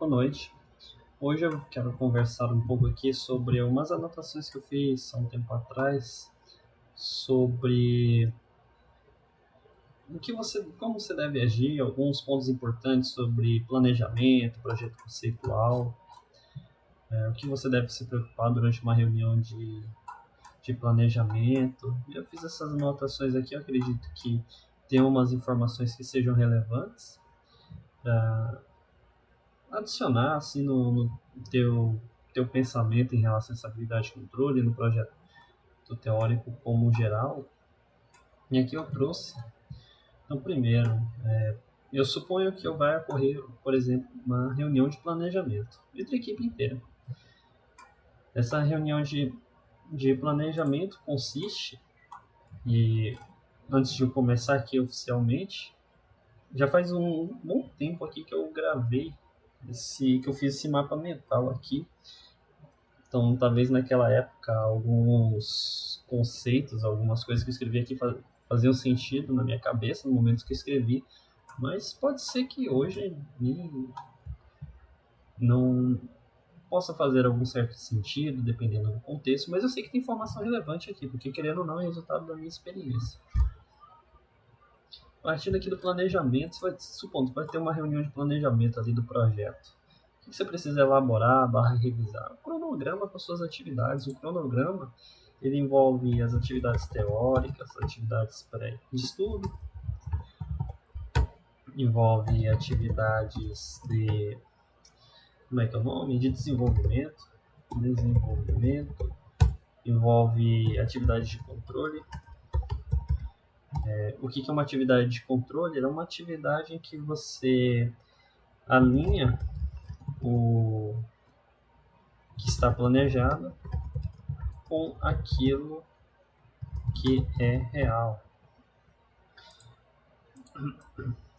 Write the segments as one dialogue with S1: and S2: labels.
S1: Boa noite. Hoje eu quero conversar um pouco aqui sobre umas anotações que eu fiz há um tempo atrás sobre como você deve agir, alguns pontos importantes sobre planejamento, projeto conceitual, o que você deve se preocupar durante uma reunião de planejamento. Eu fiz essas anotações aqui, eu acredito que tem umas informações que sejam relevantes para adicionar assim no teu pensamento em relação a essa habilidade de controle no projeto teórico como geral. E aqui eu trouxe, então primeiro, eu suponho que vai ocorrer, por exemplo, uma reunião de planejamento entre a equipe inteira. Essa reunião de planejamento consiste, e antes de eu começar aqui oficialmente, já faz um bom tempo aqui que eu gravei que eu fiz esse mapa mental aqui. Então, talvez naquela época, alguns conceitos, algumas coisas que eu escrevi aqui faziam sentido na minha cabeça no momento que eu escrevi, mas pode ser que hoje não possa fazer algum certo sentido, dependendo do contexto, mas eu sei que tem informação relevante aqui, porque querendo ou não é resultado da minha experiência. Partindo aqui do planejamento, supondo que vai ter uma reunião de planejamento ali do projeto. O que você precisa elaborar, revisar? O cronograma com suas atividades. O cronograma ele envolve as atividades teóricas, atividades de estudo, envolve atividades de, como é que é o nome? De desenvolvimento, envolve atividades de controle. O que é uma atividade de controle? É uma atividade em que você alinha o que está planejado com aquilo que é real.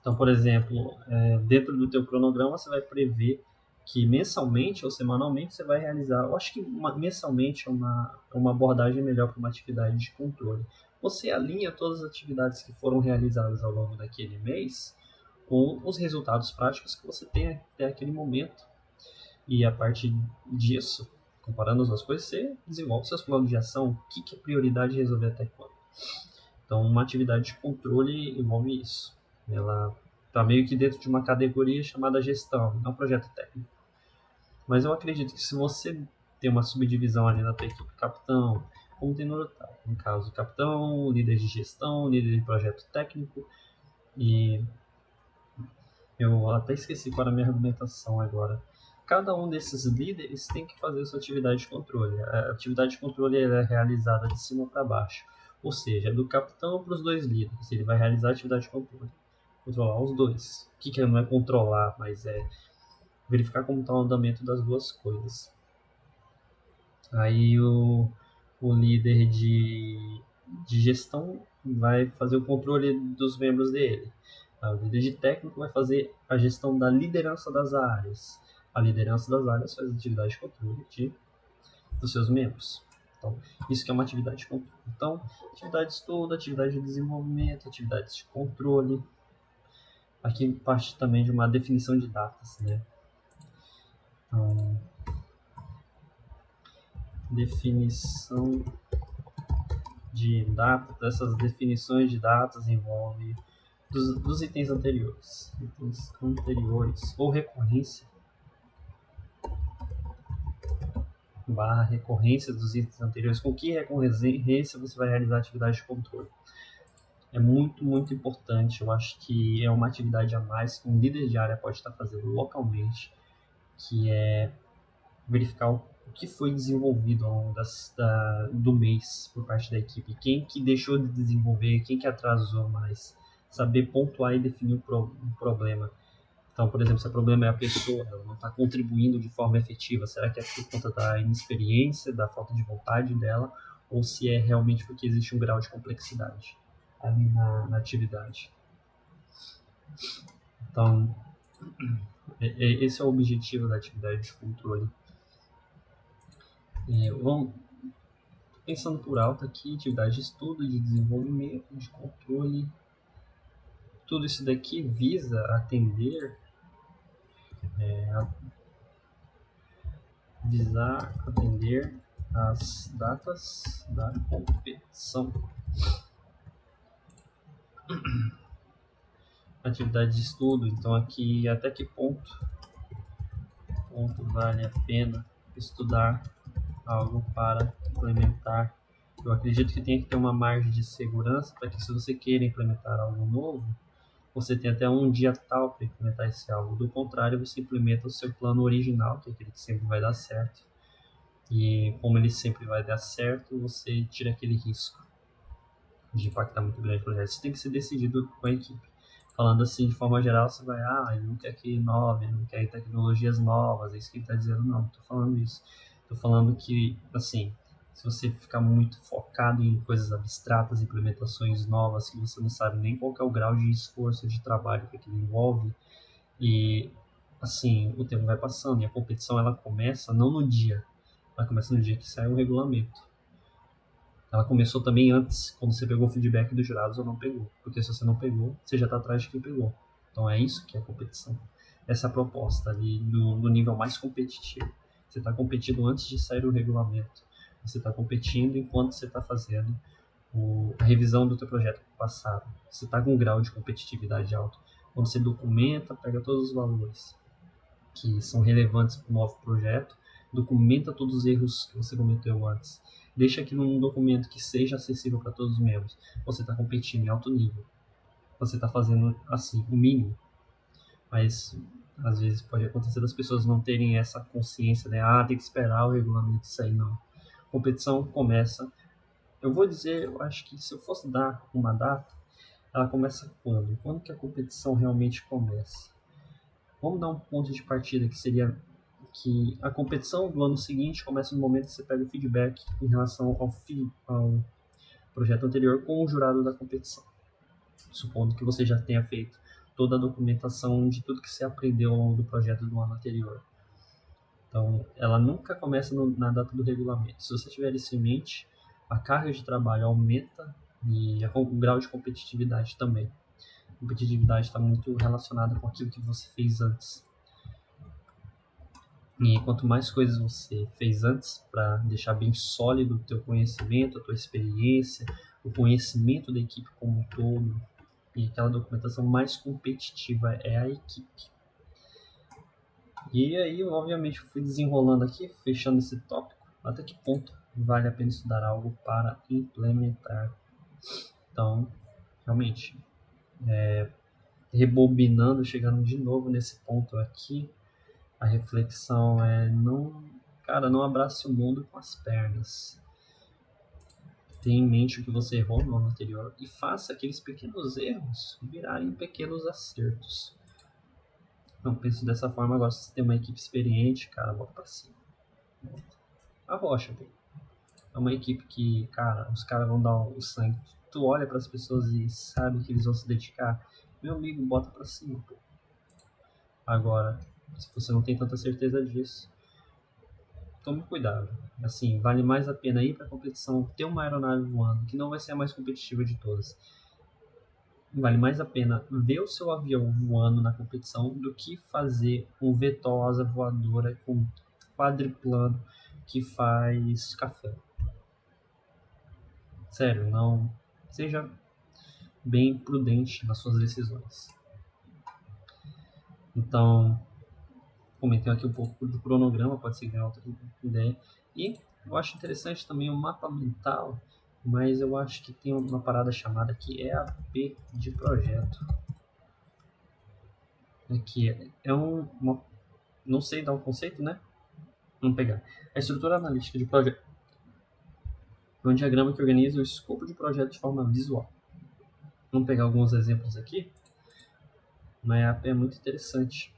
S1: Então, por exemplo, dentro do teu cronograma você vai prever que mensalmente ou semanalmente você vai realizar. Eu acho que mensalmente é uma abordagem melhor para uma atividade de controle. Você alinha todas as atividades que foram realizadas ao longo daquele mês com os resultados práticos que você tem até aquele momento. E a partir disso, comparando as duas coisas, você desenvolve seus planos de ação. O que é prioridade resolver até quando? Então, uma atividade de controle envolve isso. Ela está meio que dentro de uma categoria chamada gestão, não projeto técnico. Mas eu acredito que se você tem uma subdivisão ali na tua equipe, capitão, como tem no caso, capitão, líder de gestão, líder de projeto técnico, e eu até esqueci qual era a minha argumentação agora. Cada um desses líderes tem que fazer a sua atividade de controle. A atividade de controle é realizada de cima para baixo. Ou seja, do capitão para os dois líderes. Ele vai realizar a atividade de controle. Controlar os dois. O que não é controlar, mas é verificar como está o andamento das duas coisas. Aí o líder de gestão vai fazer o controle dos membros dele. O líder de técnico vai fazer a gestão da liderança das áreas. A liderança das áreas faz atividade de controle dos seus membros. Então, isso que é uma atividade de controle. Então, atividade de estudo, atividade de desenvolvimento, atividades de controle. Aqui parte também de uma definição de datas, né? Então, definição de datas, essas definições de datas envolvem dos itens anteriores, ou recorrência, recorrência dos itens anteriores. Com que recorrência você vai realizar a atividade de controle? É muito, muito importante. Eu acho que é uma atividade a mais que um líder de área pode estar fazendo localmente, que é verificar o que foi desenvolvido ao longo do mês por parte da equipe, quem que deixou de desenvolver, quem que atrasou mais, saber pontuar e definir um problema. Então, por exemplo, se o problema é a pessoa, ela não está contribuindo de forma efetiva, será que é por conta da inexperiência, da falta de vontade dela, ou se é realmente porque existe um grau de complexidade ali na atividade? Então, esse é o objetivo da atividade de controle. Vamos pensando por alto aqui, atividade de estudo, de desenvolvimento, de controle. Tudo isso daqui visa atender visar atender as datas da competição. Atividade de estudo, então aqui até que ponto vale a pena estudar algo para implementar. Eu acredito que tem que ter uma margem de segurança para que, se você queira implementar algo novo, você tem até um dia tal para implementar esse algo. Do contrário, você implementa o seu plano original, que é aquele que sempre vai dar certo. E como ele sempre vai dar certo, você tira aquele risco de impactar muito grande o projeto. Isso tem que ser decidido com a equipe. Falando assim, de forma geral, você vai, ele não quer que inove, ele não quer tecnologias novas, é isso que ele está dizendo. Não, não estou falando isso. Estou falando que, assim, se você ficar muito focado em coisas abstratas, implementações novas, que você não sabe nem qual é o grau de esforço, de trabalho que aquilo envolve, e, assim, o tempo vai passando e a competição ela começa não no dia, ela começa no dia que sai o regulamento. Ela começou também antes, quando você pegou o feedback dos jurados ou não pegou. Porque se você não pegou, você já está atrás de quem pegou. Então é isso que é a competição. Essa é a proposta ali do nível mais competitivo. Você está competindo antes de sair o regulamento. Você está competindo enquanto você está fazendo a revisão do teu projeto passado. Você está com um grau de competitividade alto. Quando você documenta, pega todos os valores que são relevantes para o novo projeto, documenta todos os erros que você cometeu antes. Deixa aquilo num documento que seja acessível para todos os membros. Você está competindo em alto nível. Você está fazendo, assim, o mínimo. Mas, às vezes, pode acontecer das pessoas não terem essa consciência, né? Tem que esperar o regulamento sair. Não. A competição começa... Eu vou dizer, eu acho que se eu fosse dar uma data, ela começa quando? Quando que a competição realmente começa? Vamos dar um ponto de partida que seria que a competição do ano seguinte começa no momento que você pega o feedback em relação ao projeto anterior com o jurado da competição. Supondo que você já tenha feito toda a documentação de tudo que você aprendeu ao longo do projeto do ano anterior. Então, ela nunca começa na data do regulamento. Se você tiver isso em mente, a carga de trabalho aumenta e o grau de competitividade também. A competitividade está muito relacionada com aquilo que você fez antes. E quanto mais coisas você fez antes para deixar bem sólido o teu conhecimento, a tua experiência, o conhecimento da equipe como um todo, e aquela documentação mais competitiva é a equipe. E aí, obviamente, eu fui desenrolando aqui, fechando esse tópico, até que ponto vale a pena estudar algo para implementar. Então, realmente, rebobinando, chegando de novo nesse ponto aqui, a reflexão é não abrace o mundo com as pernas. Tenha em mente o que você errou no ano anterior e faça aqueles pequenos erros virarem pequenos acertos. Então penso dessa forma. Agora, se você tem uma equipe experiente, cara, bota pra cima. Arrocha, pô. É uma equipe que, cara, os caras vão dar o sangue. Tu olha para as pessoas e sabe que eles vão se dedicar. Meu amigo, bota pra cima, pô. Agora, se você não tem tanta certeza disso, tome cuidado. Assim, vale mais a pena ir para a competição, ter uma aeronave voando, que não vai ser a mais competitiva de todas. Vale mais a pena ver o seu avião voando na competição do que fazer um Vetosa voadora com quadriplano que faz café. Sério, não. Seja bem prudente nas suas decisões. Então, comentei aqui um pouco do cronograma, pode ser ganhar outra ideia. E eu acho interessante também o mapa mental, mas eu acho que tem uma parada chamada que EAP de projeto. Que é uma... Não sei dar um conceito, né? Vamos pegar. A estrutura analítica de projeto é um diagrama que organiza o escopo de projeto de forma visual. Vamos pegar alguns exemplos aqui. Uma EAP é muito interessante.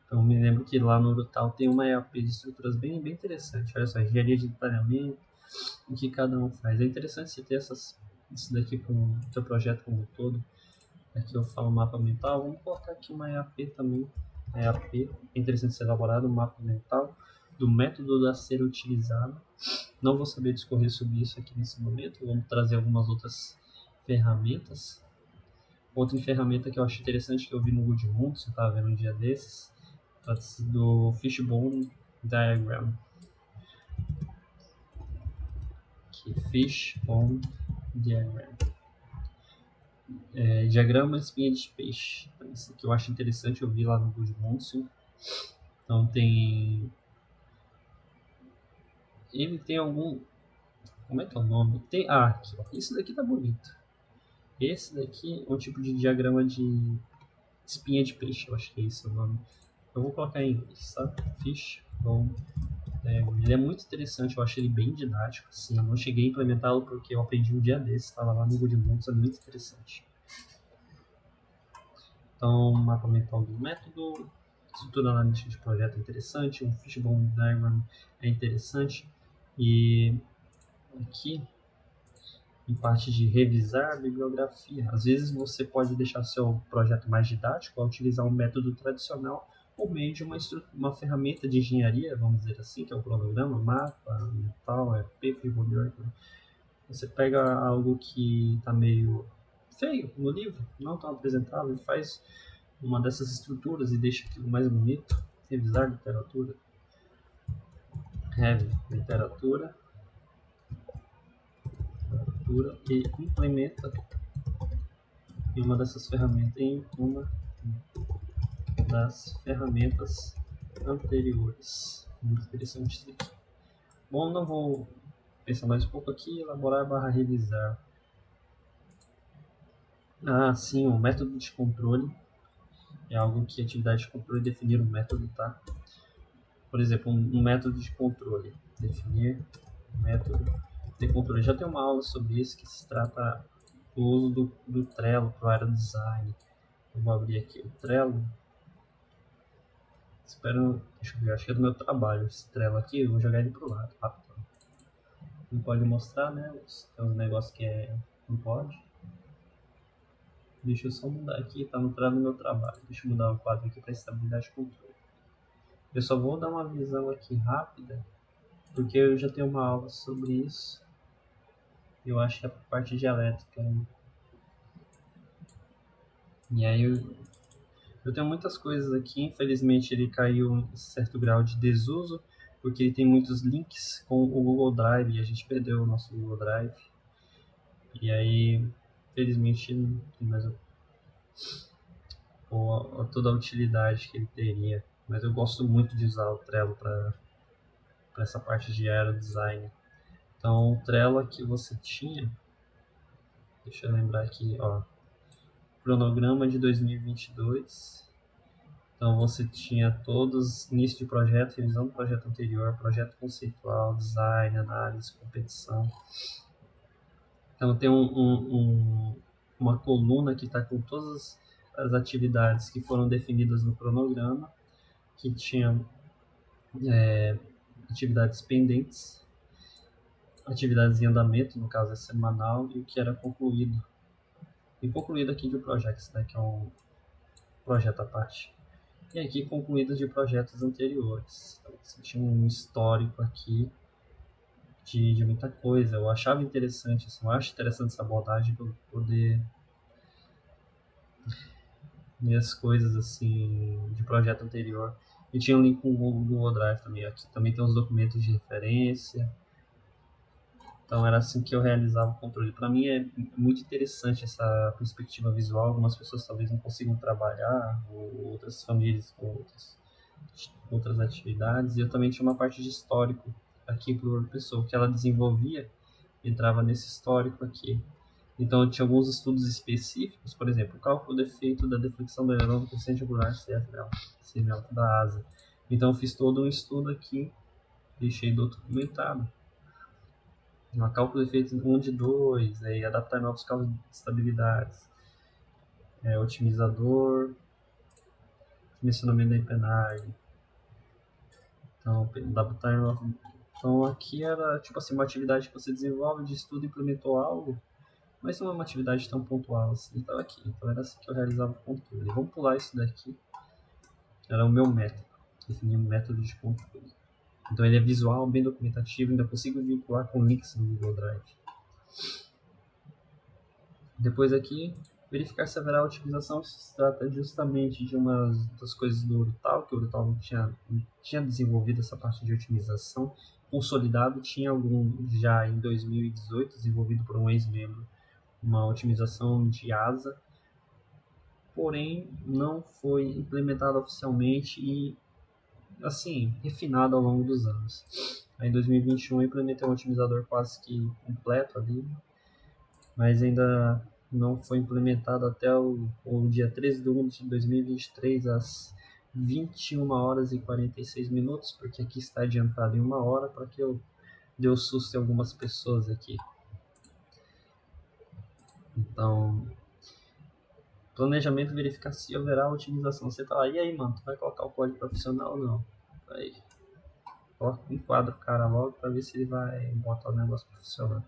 S1: Então, me lembro que lá no Urutau tem uma EAP de estruturas bem interessante. Olha só, engenharia de detalhamento, o que cada um faz. É interessante você ter isso daqui com o seu projeto como um todo. Aqui eu falo mapa mental. Vamos colocar aqui uma EAP também. A EAP é interessante ser elaborado, um mapa mental do método a ser utilizado. Não vou saber discorrer sobre isso aqui nesse momento. Vamos trazer algumas outras ferramentas. Outra ferramenta que eu acho interessante que eu vi no Goodmundo, você estava vendo um dia desses, Trata-se do Fishbone Diagram. Aqui, Fishbone Diagram. Diagrama espinha de peixe. Isso aqui eu acho interessante, eu vi lá no Gudmundsson. Então tem... Ele tem algum... Como é que é o nome? Tem... aqui, ó. Esse daqui tá bonito. Esse daqui é um tipo de diagrama de espinha de peixe, eu acho que é esse o nome. Eu vou colocar em inglês, tá? Fishbone. Ele é muito interessante, eu acho ele bem didático. Assim, eu não cheguei a implementá-lo porque eu aprendi um dia desses, estava lá no Gudmundsson, é muito interessante. Então, mapa mental do método, estrutura analítica de projeto é interessante, um Fishbone Diagram é interessante. E aqui, em parte de revisar a bibliografia, às vezes você pode deixar seu projeto mais didático ao utilizar um método tradicional por meio de uma ferramenta de engenharia, vamos dizer assim, que é o cronograma, mapa, mental, RP, Fibonacci. Você pega algo que está meio feio no livro, não tão apresentável, e faz uma dessas estruturas e deixa aquilo mais bonito. Revisar literatura, literatura e implementa em uma dessas ferramentas anteriores. Muito interessante isso aqui. Bom, não vou pensar mais um pouco aqui. Elaborar/revisar. Sim, o método de controle é algo que a atividade de controle definir um método, tá? Por exemplo, um método de controle. Definir um método de controle. Já tem uma aula sobre isso que se trata do uso do Trello para o área design. Eu vou abrir aqui o Trello. Deixa eu ver, acho que é do meu trabalho esse Trello aqui. Eu vou jogar ele pro lado, rápido. Não pode mostrar, né? Tem uns negócios que não pode. Deixa eu só mudar aqui, tá no Trello do meu trabalho. Deixa eu mudar o quadro aqui para estabilidade de controle. Eu só vou dar uma visão aqui rápida, porque eu já tenho uma aula sobre isso. Eu acho que é a parte de elétrica. Né? E aí eu tenho muitas coisas aqui. Infelizmente ele caiu em certo grau de desuso, porque ele tem muitos links com o Google Drive e a gente perdeu o nosso Google Drive. E aí, infelizmente, não tem mais toda a utilidade que ele teria. Mas eu gosto muito de usar o Trello para essa parte de aerodesign. Então, o Trello que você tinha, deixa eu lembrar aqui, ó, cronograma de 2022. Então, você tinha todos início de projeto, revisão do projeto anterior, projeto conceitual, design, análise, competição. Então, tem uma coluna que está com todas as atividades que foram definidas no cronograma, que tinha atividades pendentes, atividades em andamento, no caso é semanal, e o que era concluído. E concluído aqui de projetos, né, que é um projeto à parte. E aqui concluídas de projetos anteriores. Então, você tinha um histórico aqui de muita coisa. Eu achava interessante, assim, eu acho interessante essa abordagem para poder ver as coisas assim de projeto anterior. E tinha um link com o Google Drive também. Aqui também tem os documentos de referência. Então era assim que eu realizava o controle. Para mim é muito interessante essa perspectiva visual. Algumas pessoas talvez não consigam trabalhar, ou outras famílias com outras atividades. E eu também tinha uma parte de histórico aqui por pessoa que ela desenvolvia, entrava nesse histórico aqui. Então eu tinha alguns estudos específicos, por exemplo, o cálculo do efeito da deflexão do alerão do crescente angular CFL da asa. Então eu fiz todo um estudo aqui, deixei documentado. Um cálculo de efeitos 1 de 2, aí adaptar novos cálculos de estabilidades, otimizador, dimensionamento da empenagem. Então, adaptar novos... Então aqui era tipo assim, uma atividade que você desenvolve de estudo e implementou algo, mas não é uma atividade tão pontual assim. Então aqui, então era assim que eu realizava o controle. Vamos pular isso daqui. Era o meu método, definir um método de controle. Então ele é visual, bem documentativo, ainda consigo vincular com links no Google Drive. Depois aqui, Verificar se haverá otimização se trata justamente de uma das coisas do Urtal, que o Urtal não tinha desenvolvido essa parte de otimização consolidado, tinha algum já em 2018 desenvolvido por um ex-membro, uma otimização de asa, porém não foi implementada oficialmente e assim, refinada ao longo dos anos. Aí em 2021 eu implementei um otimizador quase que completo ali, mas ainda não foi implementado até o dia 13 de 1 de 2023, às 21 horas e 46 minutos, porque aqui está adiantado em 1 hora, para que eu dê o susto em algumas pessoas aqui. Então, planejamento, verificar se haverá otimização. Você tá lá, e aí, mano, tu vai colocar o código profissional ou não? Aí, enquadra o cara logo para ver se ele vai botar o negócio profissional.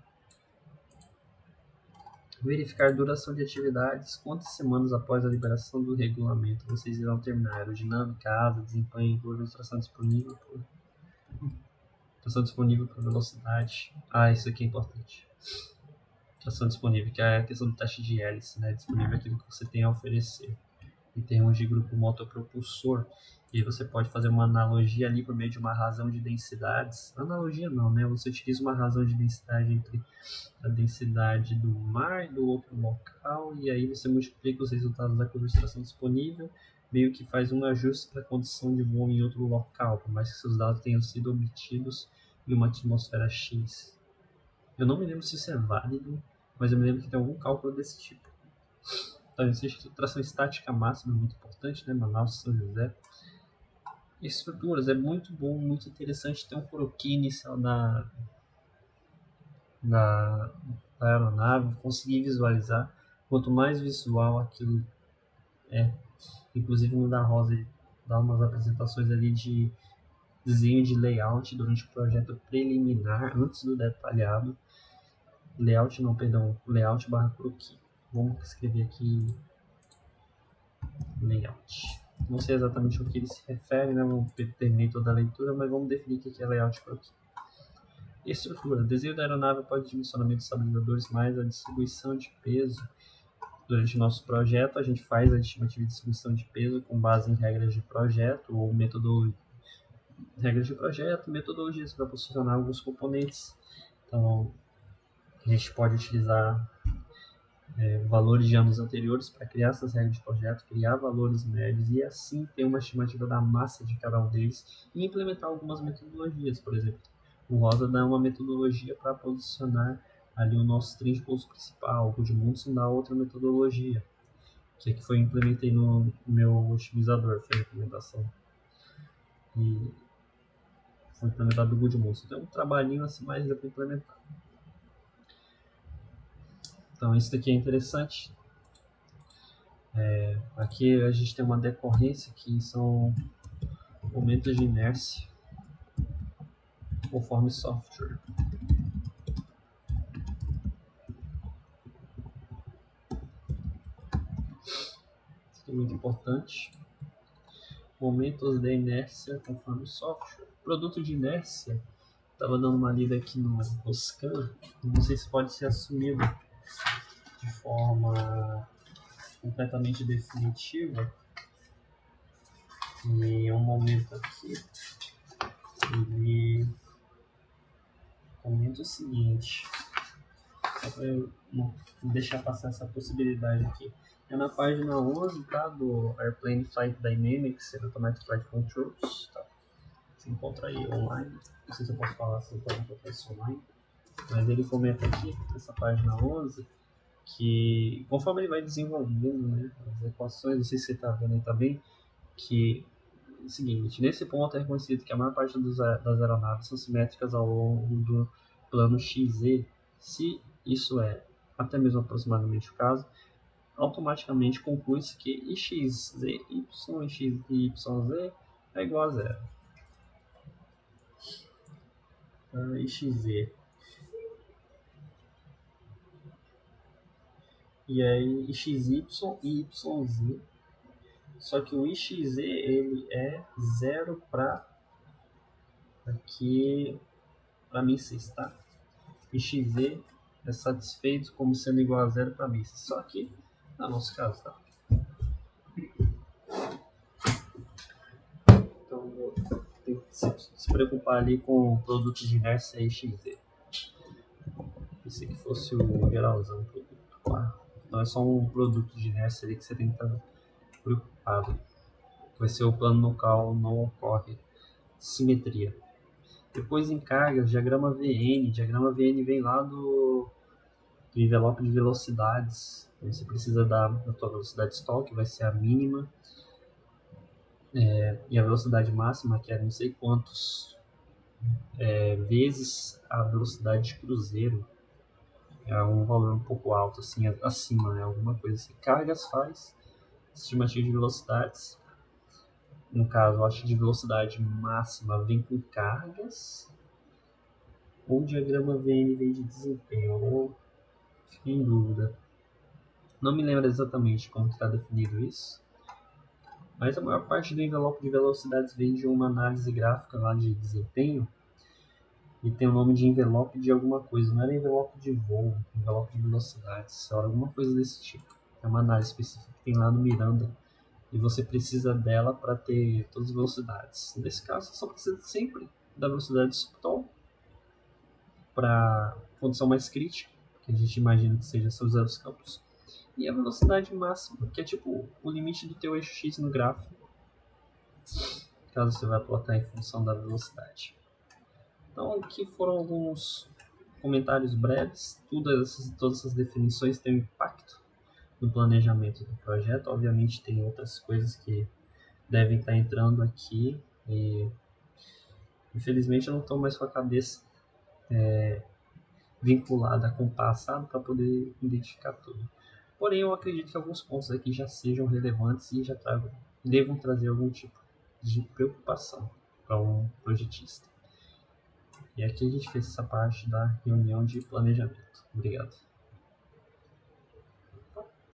S1: Verificar duração de atividades, quantas semanas após a liberação do regulamento vocês irão terminar, aerodinâmica, asa, desempenho, ilustração disponível por velocidade. Ah, isso aqui é importante. Ilustração disponível, que é a questão do teste de hélice, né? Disponível aquilo que você tem a oferecer. Em termos de grupo motopropulsor, e aí você pode fazer uma analogia ali por meio de uma razão de densidades. Analogia não, né? Você utiliza uma razão de densidade entre a densidade do mar e do outro local, e aí você multiplica os resultados da curva de extração disponível, meio que faz um ajuste da condição de voo em outro local, por mais que seus dados tenham sido obtidos em uma atmosfera X. Eu não me lembro se isso é válido, mas eu me lembro que tem algum cálculo desse tipo. Então, existe tração estática máxima, muito importante, né? Manaus, São José. Estruturas, é muito bom, muito interessante ter um croquis inicial da, da aeronave, conseguir visualizar. Quanto mais visual aquilo é, inclusive no da Rosa ele dá umas apresentações ali de desenho de layout durante o projeto preliminar, antes do detalhado. Layout não, perdão, layout barra croquis. Vamos escrever aqui layout. Não sei exatamente o que ele se refere, né? Não terminei toda a leitura, mas vamos definir o que é layout croquis. Estrutura. Desenho da aeronave após o dimensionamento dos estabilizadores mais a distribuição de peso. Durante o nosso projeto, a gente faz a estimativa de distribuição de peso com base em regras de projeto ou metodologias para posicionar alguns componentes. Então, a gente pode utilizar valores de anos anteriores para criar essas regras de projeto, criar valores médios e assim ter uma estimativa da massa de cada um deles e implementar algumas metodologias. Por exemplo, o Rosa dá uma metodologia para posicionar ali o nosso trem de pouso principal, o de Mundson dá outra metodologia, que foi implementei no meu otimizador, foi a implementação. E foi implementado do Goodmundson. Então é um trabalhinho assim mais para implementar. Então isso daqui é interessante. Aqui a gente tem uma decorrência que são momentos de inércia conforme software. Isso aqui é muito importante. Momentos de inércia conforme software. Produto de inércia, estava dando uma lida aqui no scan, não sei se pode ser assumido de forma completamente definitiva. E um momento aqui, ele comenta o seguinte, só para eu não deixar passar essa possibilidade aqui. É na página 11, tá, do Airplane Flight Dynamics and Automatic Flight Controls. Tá? Você encontra aí online. Não sei se eu posso falar se eu posso encontrar isso online. Mas ele comenta aqui, nessa página 11, que conforme ele vai desenvolvendo, né, as equações, não sei se você está vendo aí também, que é o seguinte, nesse ponto é reconhecido que a maior parte das aeronaves são simétricas ao longo do plano XZ. Se isso é até mesmo aproximadamente o caso, automaticamente conclui-se que IXZ, Y e YZ é igual a zero. IXZ. E aí IXY e YZ. Só que o IXZ ele é zero para aqui para mísseis, tá? IXZ é satisfeito como sendo igual a zero para mísseis. Só que No nosso caso, tá? Então, tem que se preocupar ali com produtos de inércia XZ. Se que fosse o geralzão produto. Tá? Não é só um produto de inércia ali que você tem que estar preocupado. Vai ser o plano no qual não ocorre simetria. Depois em cargas, diagrama VN. Diagrama VN vem lá do envelope de velocidades. Então, você precisa da tua velocidade stall, que vai ser a mínima, e a velocidade máxima, que é não sei quantos vezes a velocidade de cruzeiro. É um valor um pouco alto, assim, acima, né? Alguma coisa assim. Cargas faz, estimativa de velocidades. No caso, acho que de velocidade máxima vem com cargas. Ou o diagrama VN vem de desempenho. Ou fiquei em dúvida. Não me lembro exatamente como está definido isso. Mas a maior parte do envelope de velocidades vem de uma análise gráfica lá de desempenho. E tem o nome de envelope de alguma coisa. Não era envelope de voo, envelope de velocidades. Era alguma coisa desse tipo. É uma análise específica que tem lá no Miranda. E você precisa dela para ter todas as velocidades. Nesse caso, você só precisa sempre da velocidade stall para condição mais crítica, que a gente imagina que seja seus zeros campos. E a velocidade máxima, que é tipo o limite do teu eixo X no gráfico, caso você vai plotar em função da velocidade. Então aqui foram alguns comentários breves. Todas essas definições têm um impacto no planejamento do projeto. Obviamente tem outras coisas que devem estar entrando aqui e infelizmente eu não estou mais com a cabeça vinculada com o passado para poder identificar tudo. Porém, eu acredito que alguns pontos aqui já sejam relevantes e já devam trazer algum tipo de preocupação para um projetista. E aqui a gente fez essa parte da reunião de planejamento. Obrigado.